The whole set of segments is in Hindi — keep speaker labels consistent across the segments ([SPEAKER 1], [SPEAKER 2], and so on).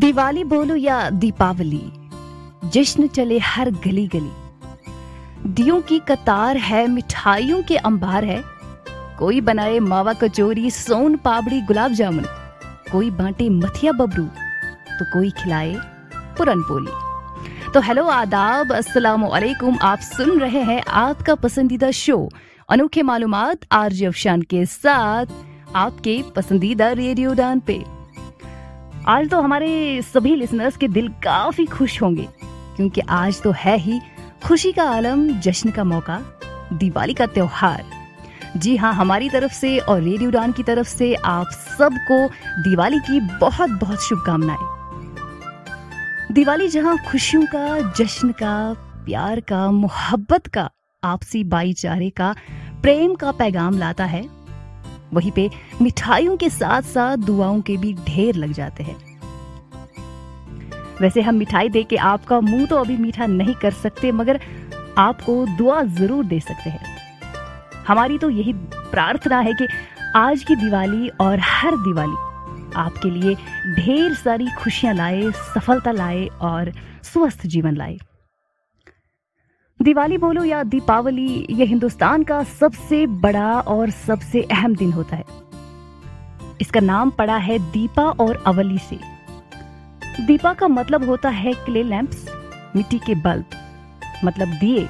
[SPEAKER 1] दिवाली बोलो या दीपावली, जश्न चले हर गली गली। दियों की कतार है, मिठाइयों के अंबार है। कोई बनाए मावा कचौरी, सोन पापड़ी, गुलाब जामुन। कोई बांटे मथिया बबरू तो कोई खिलाए पुरन पोली। तो हेलो, आदाब, अस्सलाम वालेकुम। आप सुन रहे हैं आपका पसंदीदा शो अनोखे मालूमात आरजे अफशान के साथ आपके पसंदीदा रेडियो उड़ान पे। आज तो हमारे सभी लिसनर्स के दिल काफी खुश होंगे, क्योंकि आज तो है ही खुशी का आलम, जश्न का मौका, दिवाली का त्योहार। जी हाँ, हमारी तरफ से और रेडियो उड़ान की तरफ से आप सबको दिवाली की बहुत बहुत शुभकामनाएं। दिवाली जहाँ खुशियों का, जश्न का, प्यार का, मोहब्बत का, आपसी भाईचारे का, प्रेम का पैगाम लाता है, वहीं पे मिठाइयों के साथ साथ दुआओं के भी ढेर लग जाते हैं। वैसे हम मिठाई दे के आपका मुंह तो अभी मीठा नहीं कर सकते, मगर आपको दुआ जरूर दे सकते हैं। हमारी तो यही प्रार्थना है कि आज की दिवाली और हर दिवाली आपके लिए ढेर सारी खुशियां लाए, सफलता लाए और स्वस्थ जीवन लाए। दिवाली बोलो या दीपावली, यह हिंदुस्तान का सबसे बड़ा और सबसे अहम दिन होता है। इसका नाम पड़ा है दीपा और अवली से। दीपा का मतलब होता है क्ले लैंप्स, मिट्टी के बल्ब, मतलब दिए,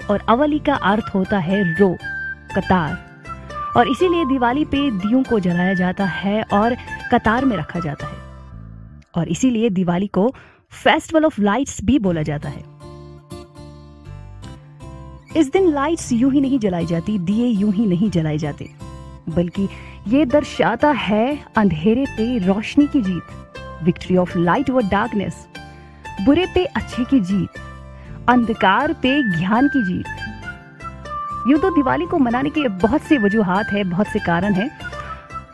[SPEAKER 1] और अवली का अर्थ होता है रो, कतार। और इसीलिए दिवाली पे दियों को जलाया जाता है और कतार में रखा जाता है, और इसीलिए दिवाली को फेस्टिवल ऑफ लाइट्स भी बोला जाता है। इस दिन लाइट्स यूं ही नहीं जलाई जाती, दिए यूं ही नहीं जलाए जाते, बल्कि ये दर्शाता है अंधेरे पे रोशनी की जीत, victory of light over darkness, बुरे पे अच्छे की जीत, अंधकार पे ज्ञान की जीत। यूं तो दिवाली को मनाने के बहुत से वजूहात है, बहुत से कारण हैं,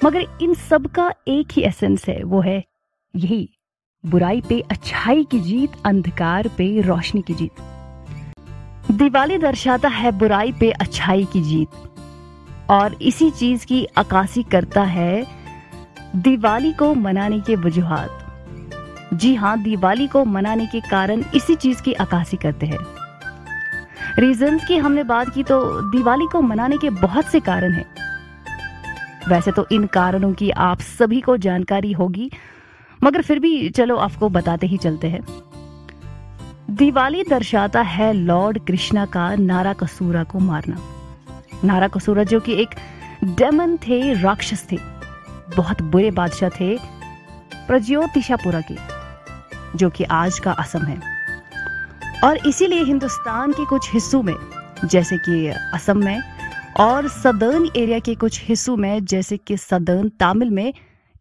[SPEAKER 1] मगर इन सब का एक ही एसेंस है, वो है यही, बुराई पे अच्छाई की जीत, अंधकार पे रोशनी की जीत। दिवाली दर्शाता है बुराई पे अच्छाई की जीत, और इसी चीज की अक्कासी करता है दिवाली को मनाने के वजूहात। जी हाँ, दिवाली को मनाने के कारण इसी चीज की अक्कासी करते हैं। रीजंस की हमने बात की तो दिवाली को मनाने के बहुत से कारण हैं। वैसे तो इन कारणों की आप सभी को जानकारी होगी, मगर फिर भी चलो आपको बताते ही चलते हैं। दिवाली दर्शाता है लॉर्ड कृष्णा का नाराकसूरा को मारना। नाराकसूरा जो कि एक डेमन थे, राक्षस थे, बहुत बुरे बादशाह थे प्रज्योतिषापुरा के, जो कि आज का असम है। और इसीलिए हिंदुस्तान के कुछ हिस्सों में, जैसे कि असम में, और सदर्न एरिया के कुछ हिस्सों में, जैसे कि सदर्न तमिल में,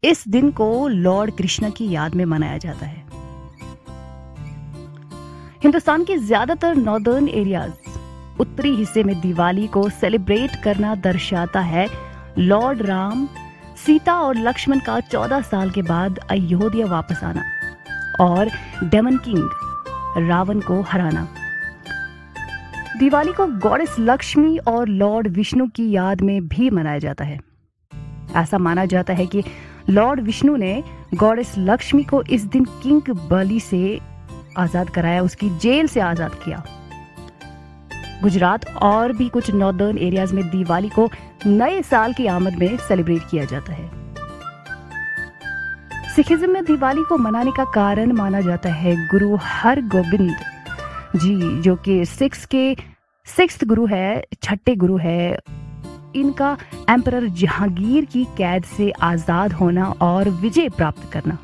[SPEAKER 1] इस दिन को लॉर्ड कृष्णा की याद में मनाया जाता है। हिंदुस्तान के ज्यादातर नॉर्दर्न एरियाज, उत्तरी हिस्से में दिवाली को सेलिब्रेट करना दर्शाता है लॉर्ड राम, सीता और लक्ष्मण का 14 साल के बाद अयोध्या वापस आना और डेमन किंग रावण को हराना। दिवाली को गॉडेस लक्ष्मी और लॉर्ड विष्णु की याद में भी मनाया जाता है। ऐसा माना जाता है कि लॉर्ड विष्णु ने गॉडेस लक्ष्मी को इस दिन किंग बलि से आजाद कराया, उसकी जेल से आजाद किया। गुजरात और भी कुछ नॉर्दर्न एरियाज में दिवाली को नए साल की आमद में सेलिब्रेट किया जाता है। सिखिज्म में दिवाली को मनाने का कारण माना जाता है गुरु हरगोबिंद जी, जो कि सिक्स्थ गुरु है, छठे गुरु है। इनका एम्परर जहांगीर की कैद से आजाद होना और विजय प्राप्त करना।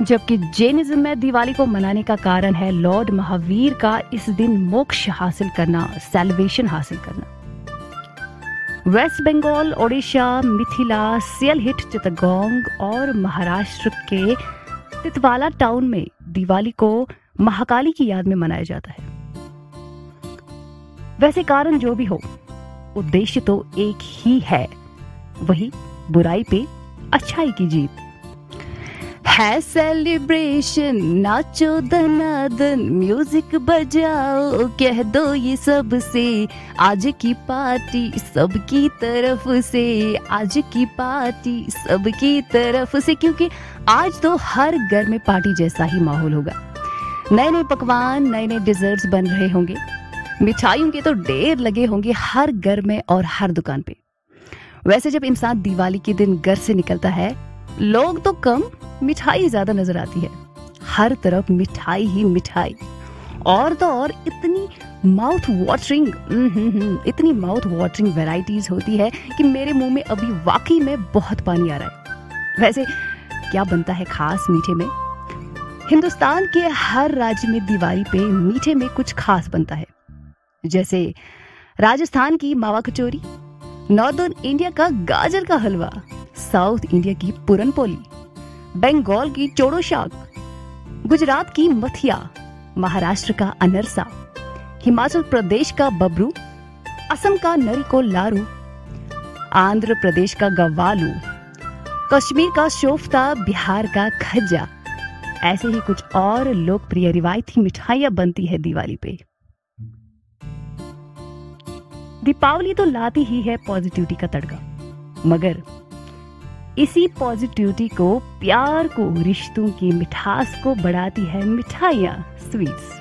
[SPEAKER 1] जबकि जैनिज्म में दिवाली को मनाने का कारण है लॉर्ड महावीर का इस दिन मोक्ष हासिल करना, सैल्वेशन हासिल करना। वेस्ट बंगाल, ओडिशा, मिथिला, सिलहिट, चित्तगोंग और महाराष्ट्र के तितवाला टाउन में दिवाली को महाकाली की याद में मनाया जाता है। वैसे कारण जो भी हो, उद्देश्य तो एक ही है, वही बुराई पे अच्छाई की जीत। है सेलिब्रेशन, नाचो दनादन, म्यूजिक बजाओ, कह दो ये सबसे, आज की पार्टी सबकी तरफ से, आज की पार्टी सबकी तरफ से। क्योंकि आज तो हर घर में पार्टी जैसा ही माहौल होगा। नए नए पकवान, नए नए डिजर्ट्स बन रहे होंगे, मिठाइयों के तो ढेर लगे होंगे हर घर में और हर दुकान पे। वैसे जब इंसान दिवाली के दिन घर से निकलता है, लोग तो कम, मिठाई ज्यादा नजर आती है। हर तरफ मिठाई ही मिठाई, और तो और इतनी माउथ वाटरिंग इतनी माउथ वाटरिंग वैरायटीज होती है कि मेरे मुंह में अभी वाकई में बहुत पानी आ रहा है। वैसे क्या बनता है खास मीठे में? हिंदुस्तान के हर राज्य में दिवाली पे मीठे में कुछ खास बनता है। जैसे राजस्थान की मावा कचौरी, नॉर्दर्न इंडिया का गाजर का हलवा, साउथ इंडिया की पूरन पोली, बंगाल की चोड़ो शाक, गुजरात की मथिया, महाराष्ट्र का अनरसा, हिमाचल प्रदेश का बबरू, असम का नरिको लारू, आंध्र प्रदेश का गव्वालू, कश्मीर का शोफ्ता, बिहार का खज्जा। ऐसे ही कुछ और लोकप्रिय रिवायती मिठाइयां बनती है दिवाली पे। दीपावली तो लाती ही है पॉजिटिविटी का तड़का, मगर इसी पॉजिटिविटी को, प्यार को, रिश्तों की मिठास को बढ़ाती है मिठाइयाँ, स्वीट्स।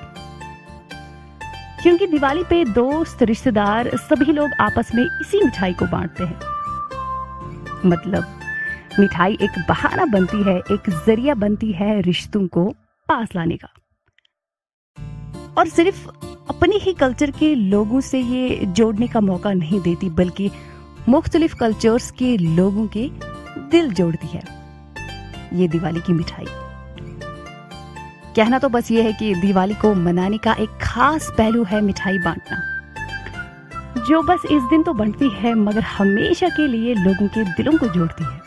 [SPEAKER 1] क्योंकि दिवाली पे दोस्त, रिश्तेदार, सभी लोग आपस में इसी मिठाई को बांटते हैं। मतलब मिठाई एक बहाना बनती है, एक जरिया बनती है रिश्तों को पास लाने का। और सिर्फ अपने ही कल्चर के लोगों से ये जोड़ने का मौका नहीं देती, बल्कि मुख्तलिफ कल्चर्स के लोगों के दिल जोड़ती है ये दिवाली की मिठाई। कहना तो बस ये है कि दिवाली को मनाने का एक खास पहलू है मिठाई बांटना, जो बस इस दिन तो बनती है मगर हमेशा के लिए लोगों के दिलों को जोड़ती है।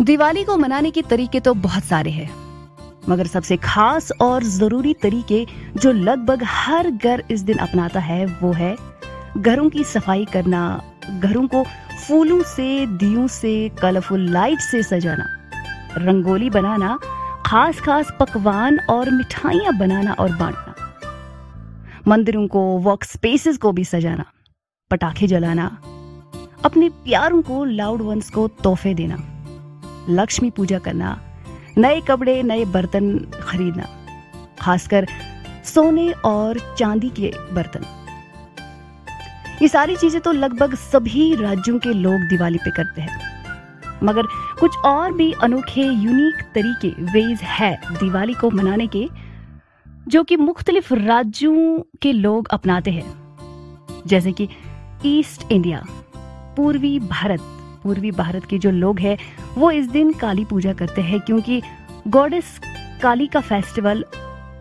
[SPEAKER 1] दिवाली को मनाने के तरीके तो बहुत सारे हैं, मगर सबसे खास और जरूरी तरीके जो लगभग हर घर इस दिन अपनाता है वो है घरों की सफाई करना, घरों को फूलों से, दियों से, कलरफुल लाइट से सजाना, रंगोली बनाना, खास खास पकवान और मिठाइयां बनाना और बांटना, मंदिरों को, वर्क स्पेसेस को भी सजाना, पटाखे जलाना, अपने प्यारों को, लाउड वंस को तोहफे देना, लक्ष्मी पूजा करना, नए कपड़े, नए बर्तन खरीदना, खासकर सोने और चांदी के बर्तन। ये सारी चीजें तो लगभग सभी राज्यों के लोग दिवाली पे करते हैं, मगर कुछ और भी अनोखे, यूनिक तरीके, वेज है दिवाली को मनाने के, जो कि मुख्तलिफ राज्यों के लोग अपनाते हैं। जैसे कि ईस्ट इंडिया, पूर्वी भारत के जो लोग हैं वो इस दिन काली पूजा करते हैं, क्योंकि गॉडेस काली का फेस्टिवल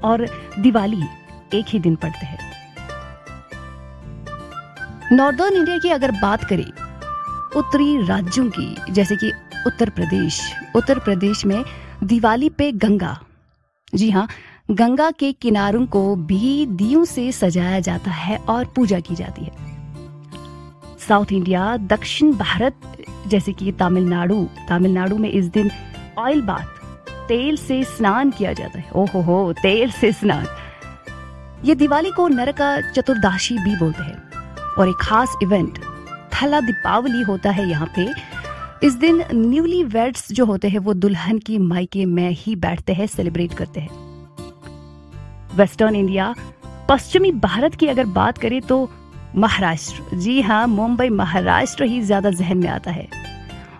[SPEAKER 1] और दिवाली एक ही दिन पड़ते हैं। नॉर्दर्न इंडिया की अगर बात करें, उत्तरी राज्यों की, जैसे कि उत्तर प्रदेश में दिवाली पे गंगा, जी हाँ, गंगा के किनारों को भी दियों से सजाया जाता है और पूजा की जाती है। साउथ इंडिया, दक्षिण भारत, जैसे कि तमिलनाडु में इस दिन ऑयल बाथ, तेल से स्नान किया जाता है। ओहो हो, तेल से स्नान। ये दिवाली को नरका चतुर्दशी भी बोलते हैं। और एक खास इवेंट थला दीपावली होता है यहाँ पे। इस दिन न्यूली वेड्स जो होते हैं वो दुल्हन की मायके में ही बैठते हैं, सेलिब्रेट करते हैं। वेस्टर्न इंडिया, पश्चिमी भारत की अगर बात करें तो महाराष्ट्र, जी हाँ, मुंबई महाराष्ट्र ही ज्यादा जहन में आता है।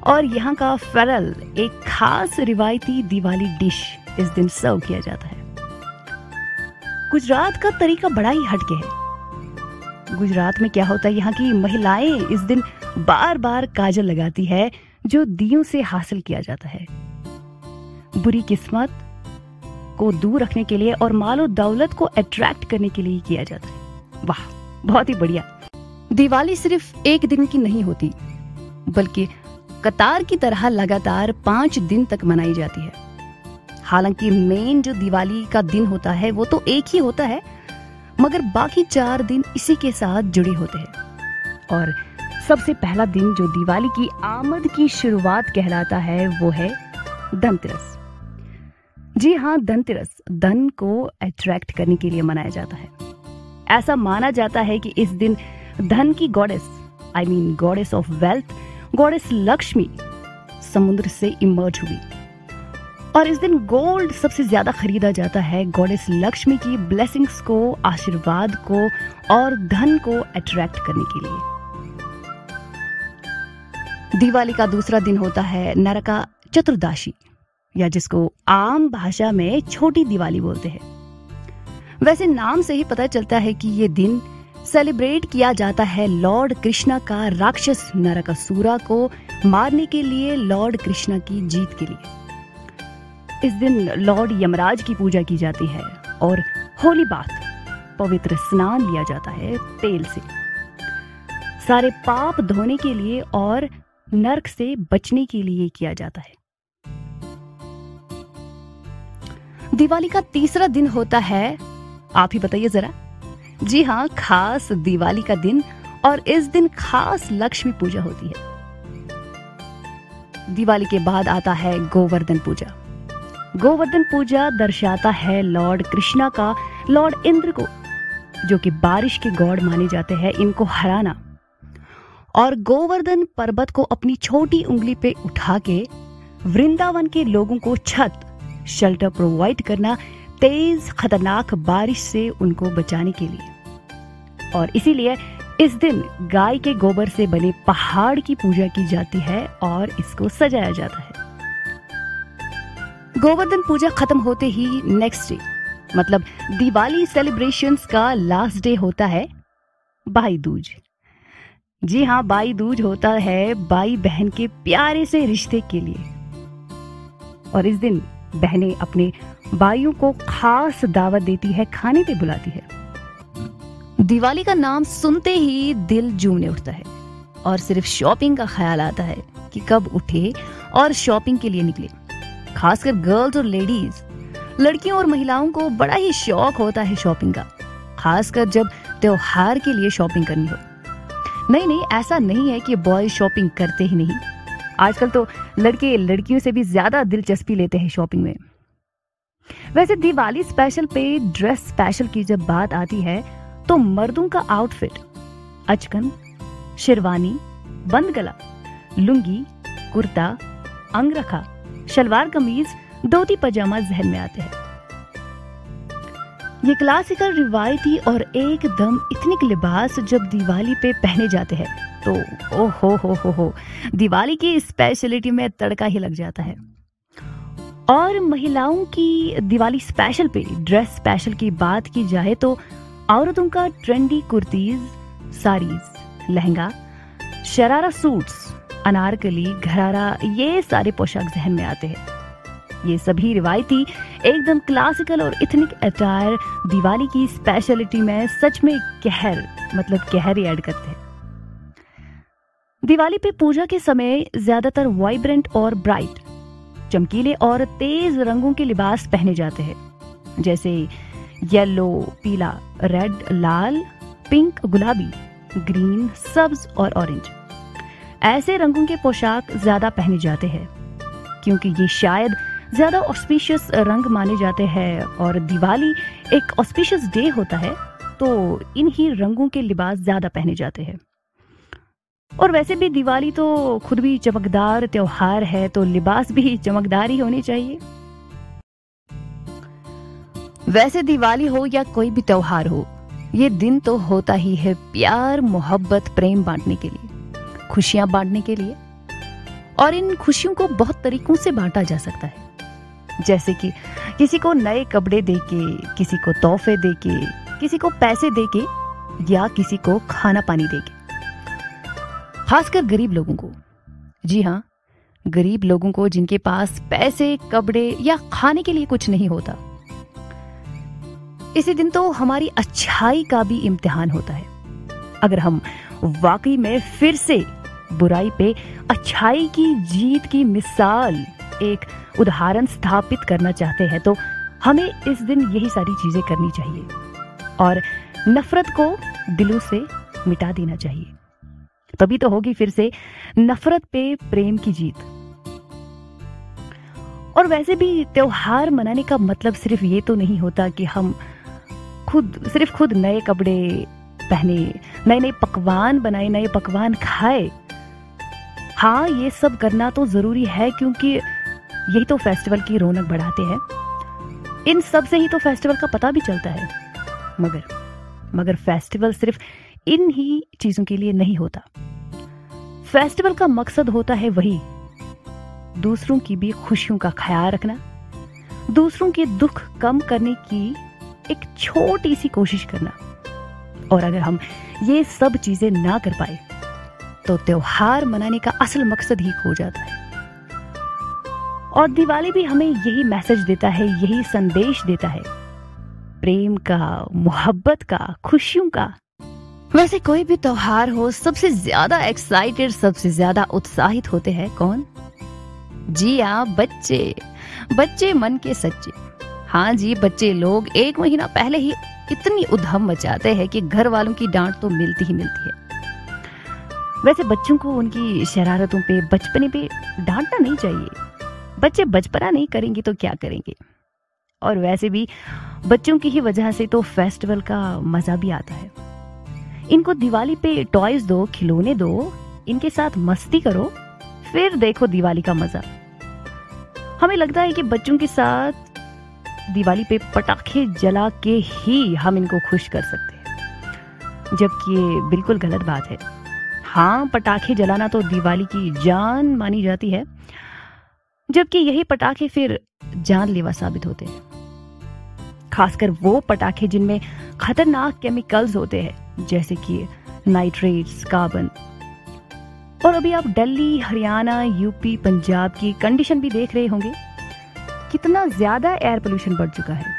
[SPEAKER 1] और यहाँ का फेरल, एक खास रिवायती दिवाली डिश, इस दिन सर्व किया जाता है। गुजरात का तरीका बड़ा ही हटके है। गुजरात में क्या होता है, यहाँ की महिलाएं इस दिन बार बार काजल लगाती है, जो दियों से हासिल किया जाता है। बुरी किस्मत को दूर रखने के लिए और मालो दौलत को अट्रैक्ट करने के लिए किया जाता है। वाह, बहुत ही बढ़िया। दिवाली सिर्फ एक दिन की नहीं होती, बल्कि कतार की तरह लगातार 5 दिन तक मनाई जाती है। हालांकि मेन जो दिवाली का दिन होता है वो तो एक ही होता है, मगर बाकी 4 दिन इसी के साथ जुड़े होते हैं। और सबसे पहला दिन जो दिवाली की आमद की शुरुआत कहलाता है वो है धनतेरस। जी हाँ, धनतेरस धन को अट्रैक्ट करने के लिए मनाया जाता है। ऐसा माना जाता है कि इस दिन धन की goddess, goddess of wealth, goddess Lakshmi समुद्र से इमर्ज हुई और इस दिन गोल्ड सबसे ज्यादा खरीदा जाता है गॉडेस लक्ष्मी की ब्लेसिंग्स को, आशीर्वाद को और धन को अट्रैक्ट करने के लिए। दिवाली का दूसरा दिन होता है नरका चतुर्दशी, या जिसको आम भाषा में छोटी दिवाली बोलते हैं। वैसे नाम से ही पता चलता है कि ये दिन सेलिब्रेट किया जाता है लॉर्ड कृष्णा का राक्षस नरकासुरा को मारने के लिए, लॉर्ड कृष्णा की जीत के लिए। इस दिन लॉर्ड यमराज की पूजा की जाती है और होली बाथ, पवित्र स्नान लिया जाता है तेल से, सारे पाप धोने के लिए और नरक से बचने के लिए किया जाता है। दिवाली का तीसरा दिन होता है, आप ही बताइए जरा। जी हाँ, खास दिवाली का दिन, और इस दिन खास लक्ष्मी पूजा होती है। दिवाली के बाद आता है गोवर्धन पूजा। गोवर्धन पूजा दर्शाता है लॉर्ड कृष्णा का लॉर्ड इंद्र को, जो कि बारिश के गॉड माने जाते हैं, इनको हराना और गोवर्धन पर्वत को अपनी छोटी उंगली पे उठा के वृंदावन के लोगों को छत, शेल्टर प्रोवाइड करना, तेज खतरनाक बारिश से उनको बचाने के लिए। और इसीलिए इस दिन गाय के गोबर से बने पहाड़ की पूजा की जाती है और इसको सजाया जाता है। गोवर्धन पूजा खत्म होते ही नेक्स्ट डे, मतलब दिवाली सेलिब्रेशंस का लास्ट डे होता है भाई दूज। जी हाँ, भाई दूज होता है भाई बहन के प्यारे से रिश्ते के लिए, और इस दिन बहनें अपने भाइयों को खास दावत देती है, खाने पे बुलाती है। दिवाली का नाम सुनते ही दिल झूमने उठता है और सिर्फ शॉपिंग का ख्याल आता है कि कब उठे और शॉपिंग के लिए निकले। खासकर गर्ल्स और लेडीज, लड़कियों और महिलाओं को बड़ा ही शौक होता है शॉपिंग का, खासकर जब त्योहार के लिए शॉपिंग करनी हो। नहीं, ऐसा नहीं है कि बॉयज शॉपिंग करते ही नहीं, आजकल तो लड़के लड़कियों से भी ज्यादा दिलचस्पी लेते हैं शॉपिंग में। वैसे दिवाली स्पेशल पे ड्रेस स्पेशल की जब बात आती है तो मर्दों का आउटफिट अचकन, शेरवानी, बंद गला, लुंगी, कुर्ता, अंगरखा, शलवार कमीज, धोती पजामा जहन में आते हैं। ये क्लासिकल, रिवायती और एकदम इथनिक लिबास जब दिवाली पे पहने जाते हैं तो ओ हो, दिवाली की स्पेशलिटी में तड़का ही लग जाता है। और महिलाओं की दिवाली स्पेशल पे ड्रेस स्पेशल की बात की जाए तो औरतों का ट्रेंडी कुर्तीज, साड़ीज, लहंगा, शरारा सूट्स, अनारकली, घरारा, ये सारे पोशाक जहन में आते हैं। ये सभी रिवायती एकदम क्लासिकल और इथनिक अटायर दिवाली की स्पेशलिटी में सच में कहर ही ऐड करते हैं। दिवाली पे पूजा के समय ज्यादातर वाइब्रेंट और ब्राइट, चमकीले और तेज रंगों के लिबास पहने जाते हैं, जैसे येलो, पीला, रेड, लाल, पिंक, गुलाबी, ग्रीन, सब्ज और ऑरेंज। ऐसे रंगों के पोशाक ज्यादा पहने जाते हैं क्योंकि ये शायद ज्यादा ऑस्पिशियस रंग माने जाते हैं और दिवाली एक ऑस्पिशियस डे होता है, तो इन ही रंगों के लिबास ज्यादा पहने जाते हैं। और वैसे भी दिवाली तो खुद भी चमकदार त्योहार है, तो लिबास भी चमकदार ही होने चाहिए। वैसे दिवाली हो या कोई भी त्योहार हो, ये दिन तो होता ही है प्यार, मोहब्बत, प्रेम बांटने के लिए, खुशियां बांटने के लिए। और इन खुशियों को बहुत तरीकों से बांटा जा सकता है, जैसे कि किसी को नए कपड़े देके, किसी को तोहफे देके, किसी को पैसे देके या किसी को खाना पानी देके। खासकर गरीब लोगों को, जी हाँ, गरीब लोगों को जिनके पास पैसे, कपड़े या खाने के लिए कुछ नहीं होता। इसी दिन तो हमारी अच्छाई का भी इम्तिहान होता है। अगर हम वाकई में फिर से बुराई पे अच्छाई की जीत की मिसाल, एक उदाहरण स्थापित करना चाहते हैं तो हमें इस दिन यही सारी चीजें करनी चाहिए और नफरत को दिलों से मिटा देना चाहिए। तभी तो होगी फिर से नफरत पे प्रेम की जीत। और वैसे भी त्योहार मनाने का मतलब सिर्फ ये तो नहीं होता कि हम खुद नए कपड़े पहने, नए नए पकवान बनाए, नए पकवान खाए। हाँ, ये सब करना तो जरूरी है क्योंकि यही तो फेस्टिवल की रौनक बढ़ाते हैं। इन सब से ही तो फेस्टिवल का पता भी चलता है। मगर फेस्टिवल सिर्फ इन ही चीजों के लिए नहीं होता। फेस्टिवल का मकसद होता है वही, दूसरों की भी खुशियों का ख्याल रखना, दूसरों के दुख कम करने की एक छोटी सी कोशिश करना। और अगर हम ये सब चीजें ना कर पाए तो त्योहार मनाने का असल मकसद ही खो जाता है। और दिवाली भी हमें यही मैसेज देता है, यही संदेश देता है, प्रेम का, मोहब्बत का, खुशियों का। वैसे कोई भी त्योहार हो, सबसे ज्यादा एक्साइटेड, सबसे ज्यादा उत्साहित होते हैं कौन? जी हाँ, बच्चे मन के सच्चे। हाँ जी, बच्चे लोग 1 महीना पहले ही इतनी उधम मचाते हैं कि घर वालों की डांट तो मिलती ही मिलती है। वैसे बच्चों को उनकी शरारतों पे, बचपने पे डांटना नहीं चाहिए। बच्चे बचपना नहीं करेंगे तो क्या करेंगे? और वैसे भी बच्चों की ही वजह से तो फेस्टिवल का मजा भी आता है। इनको दिवाली पे टॉयज दो, खिलौने दो, इनके साथ मस्ती करो, फिर देखो दिवाली का मजा। हमें लगता है कि बच्चों के साथ दिवाली पे पटाखे जला के ही हम इनको खुश कर सकते हैं, जबकि ये बिल्कुल गलत बात है। हाँ, पटाखे जलाना तो दिवाली की जान मानी जाती है, जबकि यही पटाखे फिर जानलेवा साबित होते हैं। खासकर वो पटाखे जिनमें खतरनाक केमिकल्स होते हैं, जैसे कि नाइट्रेट्स, कार्बन। और अभी आप दिल्ली, हरियाणा, यूपी, पंजाब की कंडीशन भी देख रहे होंगे, कितना ज्यादा एयर पोल्यूशन बढ़ चुका है।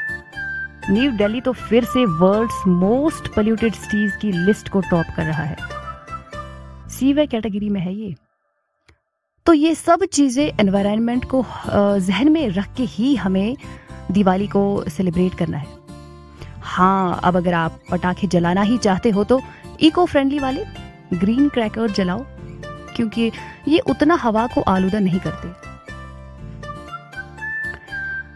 [SPEAKER 1] न्यू दिल्ली तो फिर से वर्ल्ड्स मोस्ट पोल्यूटेड सिटीज की लिस्ट को टॉप कर रहा है। सीवे कैटेगरी में है ये। तो ये सब चीजें एनवायरनमेंट को जहन में रख के ही हमें दिवाली को सेलिब्रेट करना है। हाँ, अब अगर आप पटाखे जलाना ही चाहते हो तो इको फ्रेंडली वाले ग्रीन क्रैकर जलाओ, क्योंकि ये उतना हवा को आलूदा नहीं करते।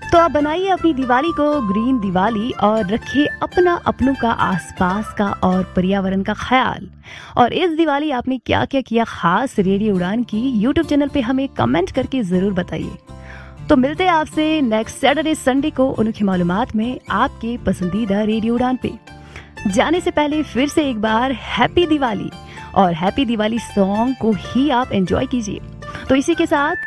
[SPEAKER 1] तो आप बनाइए अपनी दिवाली को ग्रीन दिवाली और रखिए अपनों का, आसपास का और पर्यावरण का ख्याल। और इस दिवाली आपने क्या क्या किया खास रेडियो उड़ान की यूट्यूब चैनल पे हमें कमेंट करके जरूर बताइए। तो मिलते हैं आपसे नेक्स्ट सैटरडे संडे को अनोखी मालूमात में आपके पसंदीदा रेडियो उड़ान पे। जाने से पहले फिर से एक बार हैप्पी दिवाली, और हैप्पी दिवाली सॉन्ग को ही आप एंजॉय कीजिए। तो इसी के साथ